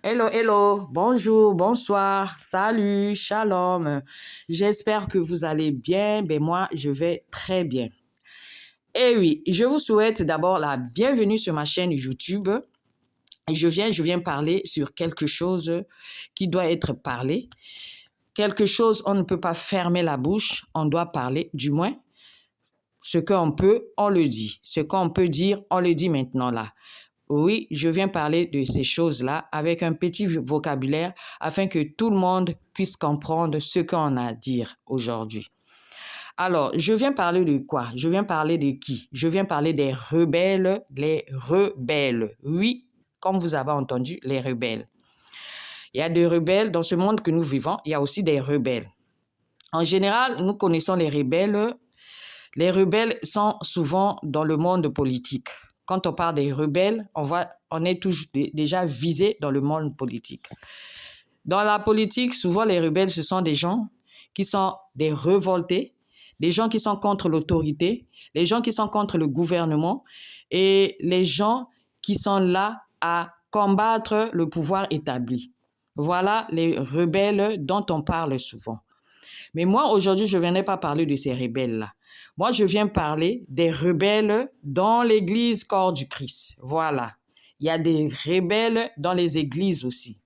Hello, hello, bonjour, bonsoir, salut, shalom. J'espère que vous allez bien. Ben moi, je vais très bien. Et oui, je vous souhaite d'abord la bienvenue sur ma chaîne YouTube. Je viens parler sur quelque chose qui doit être parlé. Quelque chose, on ne peut pas fermer la bouche, on doit parler, du moins. Ce qu'on peut, on le dit. Ce qu'on peut dire, on le dit maintenant là. Oui, je viens parler de ces choses-là avec un petit vocabulaire afin que tout le monde puisse comprendre ce qu'on a à dire aujourd'hui. Alors, je viens parler de quoi? Je viens parler de qui? Je viens parler des rebelles, les rebelles. Oui, comme vous avez entendu, les rebelles. Il y a des rebelles dans ce monde que nous vivons, il y a aussi des rebelles. En général, nous connaissons les rebelles. Les rebelles sont souvent dans le monde politique. Quand on parle des rebelles, on est toujours déjà visé dans le monde politique. Dans la politique, souvent les rebelles, ce sont des gens qui sont des révoltés, des gens qui sont contre l'autorité, des gens qui sont contre le gouvernement et les gens qui sont là à combattre le pouvoir établi. Voilà les rebelles dont on parle souvent. Mais moi, aujourd'hui, je ne viendrai pas parler de ces rebelles-là. Moi, je viens parler des rebelles dans l'Église corps du Christ. Voilà. Il y a des rebelles dans les églises aussi.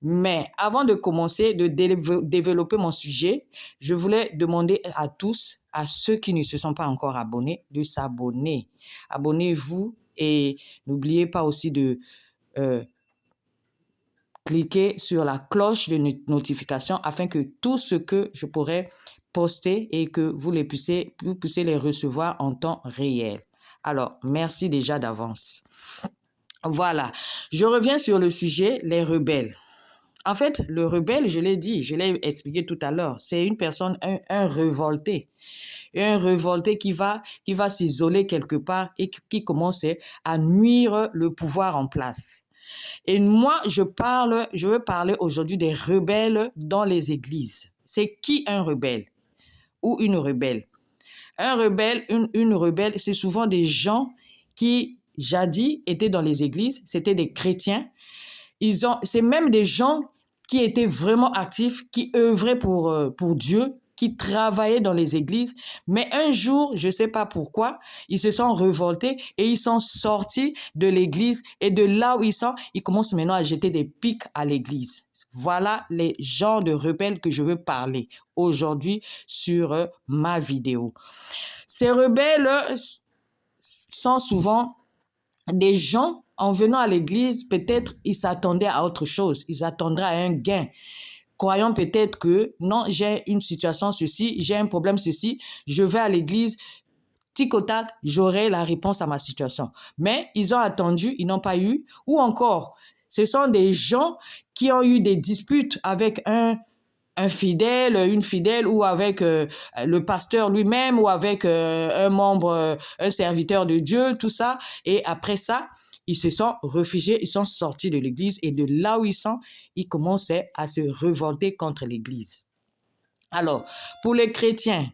Mais avant de commencer, de développer mon sujet, je voulais demander à tous, à ceux qui ne se sont pas encore abonnés, de s'abonner. Abonnez-vous et n'oubliez pas aussi de cliquez sur la cloche de notification afin que tout ce que je pourrais poster et que vous puissiez les recevoir en temps réel. Alors, merci déjà d'avance. Voilà, je reviens sur le sujet, les rebelles. En fait, le rebelle, je l'ai dit, je l'ai expliqué tout à l'heure, c'est une personne, un révolté. Un révolté qui va s'isoler quelque part et qui commence à nuire le pouvoir en place. Et moi, je veux parler aujourd'hui des rebelles dans les églises. C'est qui un rebelle ou une rebelle? Un rebelle, une rebelle, c'est souvent des gens qui, jadis, étaient dans les églises, c'était des chrétiens. C'est même des gens qui étaient vraiment actifs, qui œuvraient pour Dieu, qui travaillaient dans les églises. Mais un jour, je ne sais pas pourquoi, ils se sont révoltés et ils sont sortis de l'église. Et de là où ils sont, ils commencent maintenant à jeter des pics à l'église. Voilà les genres de rebelles que je veux parler aujourd'hui sur ma vidéo. Ces rebelles sont souvent des gens, en venant à l'église, peut-être ils s'attendaient à autre chose, ils attendraient à un gain, croyant peut-être que non, j'ai une situation ceci, j'ai un problème ceci, je vais à l'église, tic au tac, j'aurai la réponse à ma situation. Mais ils ont attendu, ils n'ont pas eu, ou encore, ce sont des gens qui ont eu des disputes avec un fidèle, une fidèle, ou avec le pasteur lui-même, ou avec un membre, un serviteur de Dieu, tout ça. Et après ça, ils se sont réfugiés, ils sont sortis de l'église et de là où ils sont, ils commençaient à se révolter contre l'église. Alors, pour les chrétiens,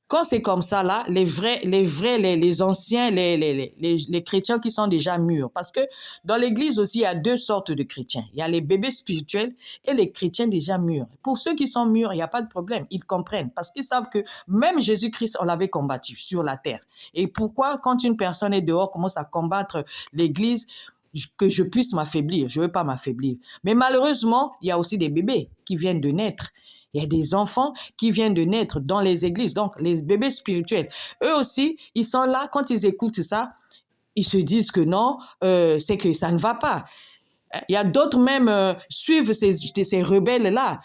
quand c'est comme ça, là, les anciens, les chrétiens qui sont déjà mûrs. Parce que dans l'église aussi, il y a deux sortes de chrétiens. Il y a les bébés spirituels et les chrétiens déjà mûrs. Pour ceux qui sont mûrs, il n'y a pas de problème. Ils comprennent parce qu'ils savent que même Jésus-Christ, on l'avait combattu sur la terre. Et pourquoi, quand une personne est dehors, commence à combattre l'église, que je puisse m'affaiblir? Je ne veux pas m'affaiblir. Mais malheureusement, il y a aussi des bébés qui viennent de naître. Il y a des enfants qui viennent de naître dans les églises, donc les bébés spirituels. Eux aussi, ils sont là, quand ils écoutent ça, ils se disent que non, c'est que ça ne va pas. Il y a d'autres même suivent ces rebelles-là.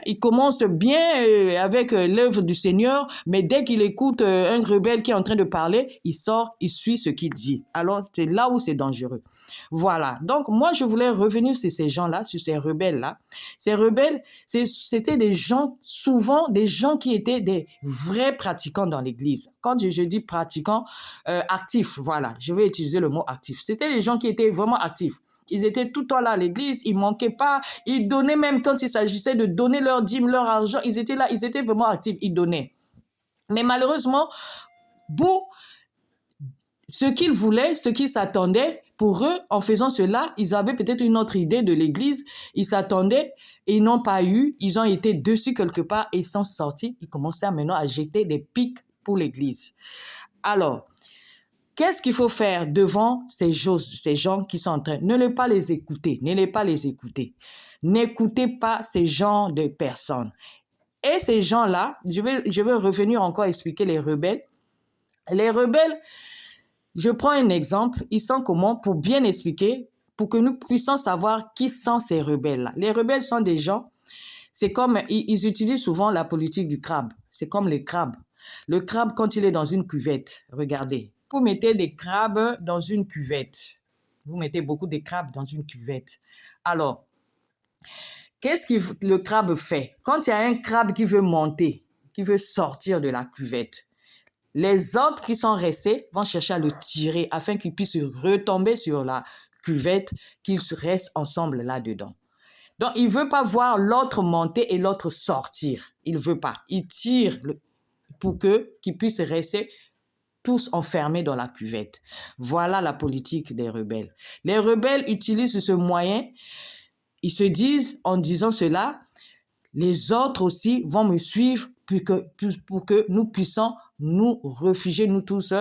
Il commence bien avec l'œuvre du Seigneur, mais dès qu'il écoute un rebelle qui est en train de parler, il sort, il suit ce qu'il dit. Alors, c'est là où c'est dangereux. Voilà. Donc, moi, je voulais revenir sur ces gens-là, sur ces rebelles-là. Ces rebelles, c'était des gens, souvent des gens qui étaient des vrais pratiquants dans l'Église. Quand je dis pratiquants, actifs, voilà, je vais utiliser le mot actif. C'était des gens qui étaient vraiment actifs. Ils étaient tout le temps là à l'église, ils ne manquaient pas, ils donnaient même quand il s'agissait de donner leur dîme, leur argent, ils étaient là, ils étaient vraiment actifs, ils donnaient. Mais malheureusement, ce qu'ils voulaient, ce qu'ils s'attendaient, Pour eux, en faisant cela, ils avaient peut-être une autre idée de l'Église. Ils s'attendaient et ils n'ont pas eu. Ils ont été dessus quelque part et ils sont sortis. Ils commençaient maintenant à jeter des pics pour l'Église. Alors, qu'est-ce qu'il faut faire devant ces gens qui sont en train? Ne pas les écouter. N'allez pas les écouter. N'écoutez pas ces genres de personnes. Et ces gens-là, je vais revenir encore expliquer les rebelles. Les rebelles, je prends un exemple. Ils sont comment? Pour bien expliquer, pour que nous puissions savoir qui sont ces rebelles-là. Les rebelles sont des gens, c'est comme, ils utilisent souvent la politique du crabe. C'est comme les crabes. Le crabe, quand il est dans une cuvette, regardez, vous mettez des crabes dans une cuvette. Vous mettez beaucoup de crabes dans une cuvette. Alors, qu'est-ce que le crabe fait? Quand il y a un crabe qui veut monter, qui veut sortir de la cuvette, les autres qui sont restés vont chercher à le tirer afin qu'il puisse retomber sur la cuvette, qu'ils restent ensemble là-dedans. Donc, il ne veut pas voir l'autre monter et l'autre sortir. Il ne veut pas. Il tire pour qu'ils puissent rester tous enfermés dans la cuvette. Voilà la politique des rebelles. Les rebelles utilisent ce moyen. Ils se disent, en disant cela, les autres aussi vont me suivre pour que nous puissions nous réfugier, nous tous,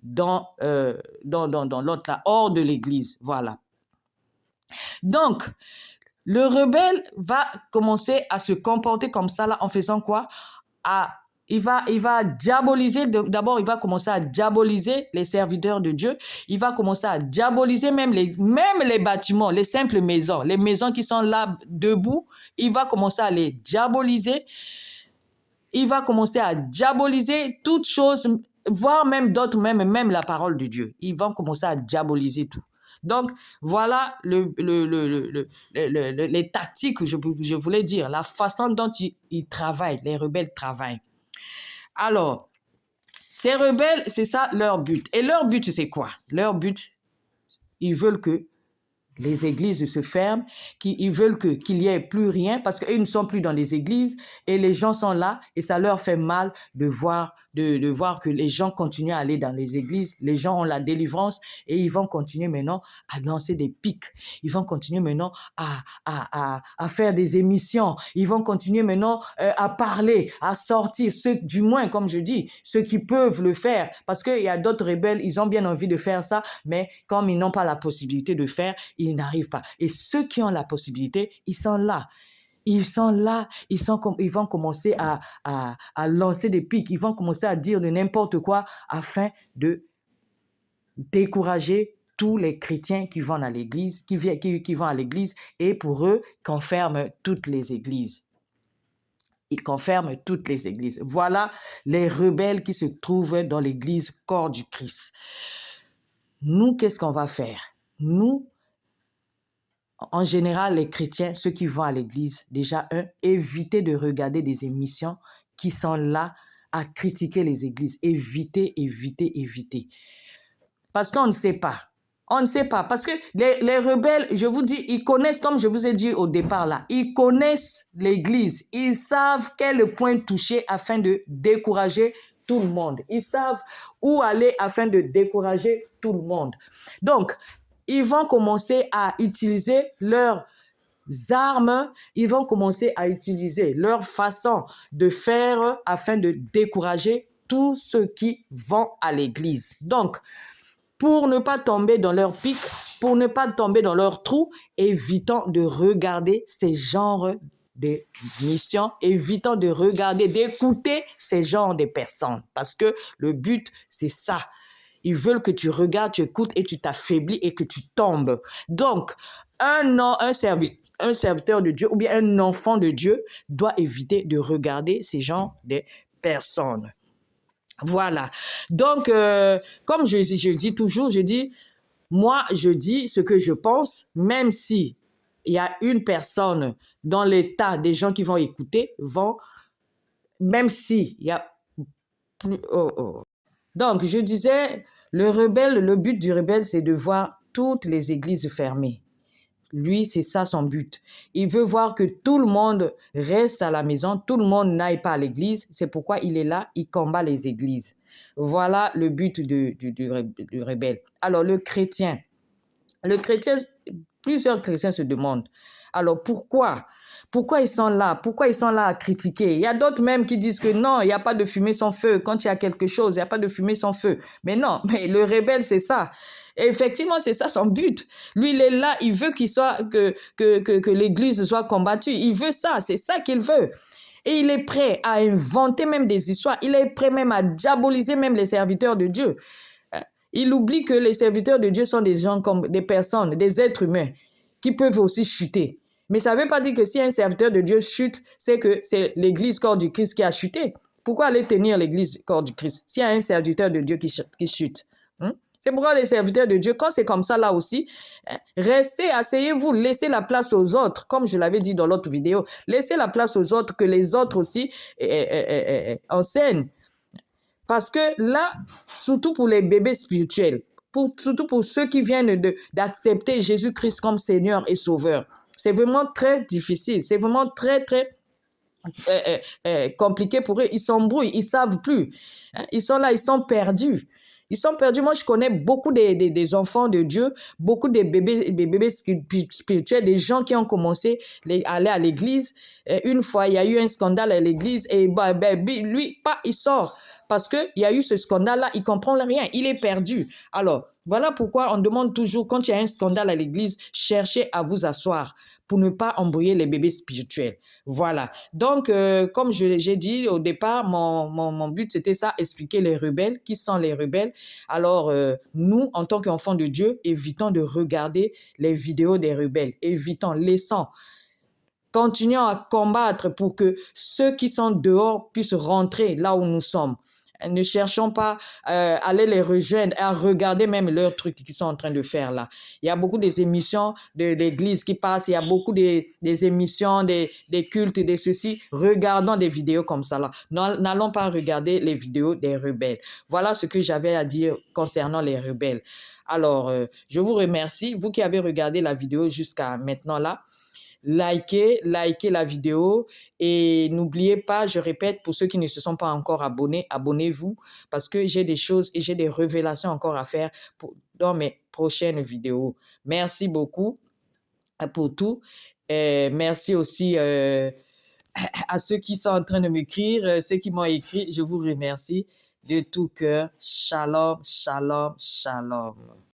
dans l'autre, là, hors de l'église. Voilà. Donc, le rebelle va commencer à se comporter comme ça, là, en faisant quoi? Il va diaboliser, d'abord il va commencer à diaboliser les serviteurs de Dieu, il va commencer à diaboliser même les bâtiments, les simples maisons, les maisons qui sont là debout, il va commencer à les diaboliser, il va commencer à diaboliser toutes choses, voire même d'autres, même la parole de Dieu, ils vont commencer à diaboliser tout. Donc, voilà les tactiques que je voulais dire, la façon dont ils travaillent, les rebelles travaillent. Alors, ces rebelles, c'est ça leur but. Et leur but, c'est quoi? Leur but, ils veulent que les églises se ferment, ils veulent qu'il n'y ait plus rien parce qu'ils ne sont plus dans les églises et les gens sont là et ça leur fait mal de voir que les gens continuent à aller dans les églises, les gens ont la délivrance et ils vont continuer maintenant à lancer des pics, ils vont continuer maintenant à faire des émissions, ils vont continuer maintenant à parler, à sortir, ceux, du moins comme je dis, ceux qui peuvent le faire parce qu'il y a d'autres rebelles, ils ont bien envie de faire ça, mais comme ils n'ont pas la possibilité de faire, ils n'arrivent pas. Et ceux qui ont la possibilité, ils sont là. Ils sont là, ils vont commencer à lancer des pics, ils vont commencer à dire de n'importe quoi afin de décourager tous les chrétiens qui vont à l'église, qui vont à l'église, et pour eux, qu'on ferme toutes les églises. Ils confirment toutes les églises. Voilà les rebelles qui se trouvent dans l'église corps du Christ. Nous, qu'est-ce qu'on va faire? Nous, en général, les chrétiens, ceux qui vont à l'église, déjà, évitez de regarder des émissions qui sont là à critiquer les églises. Évitez. Parce qu'on ne sait pas. On ne sait pas. Parce que les rebelles, je vous dis, ils connaissent, comme je vous ai dit au départ là, ils connaissent l'église. Ils savent quel point toucher afin de décourager tout le monde. Ils savent où aller afin de décourager tout le monde. Donc, ils vont commencer à utiliser leurs armes, ils vont commencer à utiliser leur façon de faire afin de décourager tous ceux qui vont à l'église. Donc, pour ne pas tomber dans leur pic, pour ne pas tomber dans leur trou, évitons de regarder ces genres de missions, évitons de regarder, d'écouter ces genres de personnes. Parce que le but, c'est ça. Ils veulent que tu regardes, tu écoutes et tu t'affaiblis et que tu tombes. Donc, un serviteur de Dieu ou bien un enfant de Dieu doit éviter de regarder ces genres de personnes. Voilà. Donc, comme je dis toujours, moi, je dis ce que je pense, même si il y a une personne dans l'état des gens qui vont écouter, même si il y a plus... Donc, je disais, le but du rebelle, c'est de voir toutes les églises fermées. Lui, c'est ça son but. Il veut voir que tout le monde reste à la maison, tout le monde n'aille pas à l'église. C'est pourquoi il est là, il combat les églises. Voilà le but du rebelle. Alors, le chrétien, Le chrétien, plusieurs chrétiens se demandent, alors pourquoi? Pourquoi ils sont là? Pourquoi ils sont là à critiquer? Il y a d'autres même qui disent que non, il n'y a pas de fumée sans feu. Quand il y a quelque chose, il n'y a pas de fumée sans feu. Mais non, mais le rebelle, c'est ça. Et effectivement, c'est ça son but. Lui, il est là, il veut que l'Église soit combattue. Il veut ça, c'est ça qu'il veut. Et il est prêt à inventer même des histoires. Il est prêt même à diaboliser même les serviteurs de Dieu. Il oublie que les serviteurs de Dieu sont des gens comme des personnes, des êtres humains qui peuvent aussi chuter. Mais ça ne veut pas dire que si un serviteur de Dieu chute, c'est que c'est l'Église corps du Christ qui a chuté. Pourquoi aller tenir l'Église corps du Christ s'il y a un serviteur de Dieu qui chute? C'est pourquoi les serviteurs de Dieu, quand c'est comme ça là aussi, restez, asseyez-vous, laissez la place aux autres, comme je l'avais dit dans l'autre vidéo, laissez la place aux autres, que les autres aussi enseignent. Parce que là, surtout pour les bébés spirituels, surtout pour ceux qui viennent d'accepter Jésus-Christ comme Seigneur et Sauveur, c'est vraiment très difficile, c'est vraiment très, très compliqué pour eux. Ils s'embrouillent, ils ne savent plus. Ils sont là, ils sont perdus. Ils sont perdus. Moi, je connais beaucoup des enfants de Dieu, beaucoup des bébés spirituels, des gens qui ont commencé à aller à l'église. Une fois, il y a eu un scandale à l'église et lui, il sort. Parce qu'il y a eu ce scandale-là, il ne comprend rien, il est perdu. Alors, voilà pourquoi on demande toujours, quand il y a un scandale à l'église, cherchez à vous asseoir pour ne pas embrouiller les bébés spirituels. Voilà. Donc, comme j'ai dit au départ, mon but, c'était ça, expliquer les rebelles, qui sont les rebelles. Alors, nous, en tant qu'enfants de Dieu, évitons de regarder les vidéos des rebelles. Évitons, laissons. Continuons à combattre pour que ceux qui sont dehors puissent rentrer là où nous sommes. Ne cherchons pas à aller les rejoindre, à regarder même leurs trucs qu'ils sont en train de faire là. Il y a beaucoup des émissions de l'église qui passent, il y a beaucoup des émissions, des cultes, des ceci. Regardons des vidéos comme ça là. N'allons pas regarder les vidéos des rebelles. Voilà ce que j'avais à dire concernant les rebelles. Alors, je vous remercie, vous qui avez regardé la vidéo jusqu'à maintenant là. Likez la vidéo et n'oubliez pas, je répète, pour ceux qui ne se sont pas encore abonnés, abonnez-vous parce que j'ai des choses et j'ai des révélations encore à faire dans mes prochaines vidéos. Merci beaucoup pour tout. Merci aussi à ceux qui sont en train de m'écrire, ceux qui m'ont écrit, je vous remercie de tout cœur. Shalom, shalom, shalom.